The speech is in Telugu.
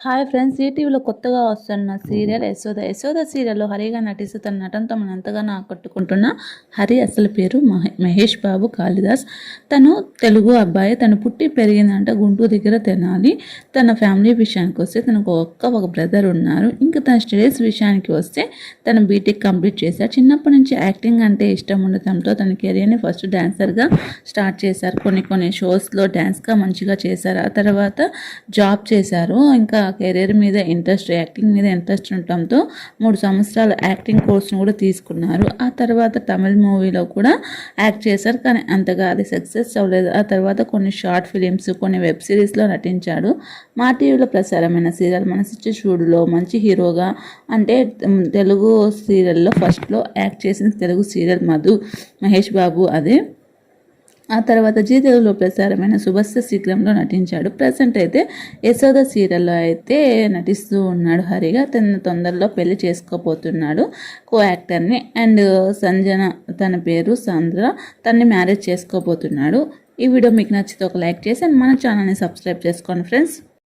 హాయ్ ఫ్రెండ్స్, ఈటీవీలో కొత్తగా వస్తున్న సీరియల్ యశోద సీరియల్లో హరిగా నటిస్తూ తన నటనతో మనం ఎంతగానో ఆకట్టుకుంటున్న హరి అసలు పేరు మహేష్ బాబు కాళిదాస్. తను తెలుగు అబ్బాయి. తను పుట్టి పెరిగిందంట గుంటూరు దగ్గర తెనాలి. తన ఫ్యామిలీ విషయానికి వస్తే తనకు ఒక బ్రదర్ ఉన్నారు. ఇంకా తన స్టడీస్ విషయానికి వస్తే తను బీటెక్ కంప్లీట్ చేశారు. చిన్నప్పటి నుంచి యాక్టింగ్ అంటే ఇష్టం ఉండటంతో తన కెరియర్ని ఫస్ట్ డాన్సర్గా స్టార్ట్ చేశారు. కొన్ని షోస్లో డ్యాన్స్గా మంచిగా చేశారు. ఆ తర్వాత జాబ్ చేశారు. ఇంకా కెరీర్ మీద ఇంట్రెస్ట్, యాక్టింగ్ మీద ఇంట్రెస్ట్ ఉండటంతో 3 సంవత్సరాలు యాక్టింగ్ కోర్స్ను కూడా తీసుకున్నారు. ఆ తర్వాత తమిళ మూవీలో కూడా యాక్ట్ చేశారు, కానీ అంతగా అది సక్సెస్ అవ్వలేదు. ఆ తర్వాత కొన్ని షార్ట్ ఫిలిమ్స్, కొన్ని వెబ్ సిరీస్లో నటించాడు. మా టీవీలో ప్రసారమైన సీరియల్ మనసిచ్చి చూడులో మంచి హీరోగా, అంటే తెలుగు సీరియల్లో ఫస్ట్లో యాక్ట్ చేసిన తెలుగు సీరియల్ మహేష్ బాబు అదే. ఆ తర్వాత జీ తెలుగులో ప్రసారమైన శుభస్య శీఘ్రంలో నటించాడు. ప్రజెంట్ అయితే యశోద సీరియల్లో అయితే నటిస్తూ ఉన్నాడు హరిగా. తన తొందరలో పెళ్లి చేసుకోబోతున్నాడు కో యాక్టర్ని. అండ్ సంజన, తన పేరు సంద్ర, తన్ని మ్యారేజ్ చేసుకోబోతున్నాడు. ఈ వీడియో మీకు నచ్చితే ఒక లైక్ చేసి మన ఛానల్ని సబ్స్క్రైబ్ చేసుకోండి ఫ్రెండ్స్.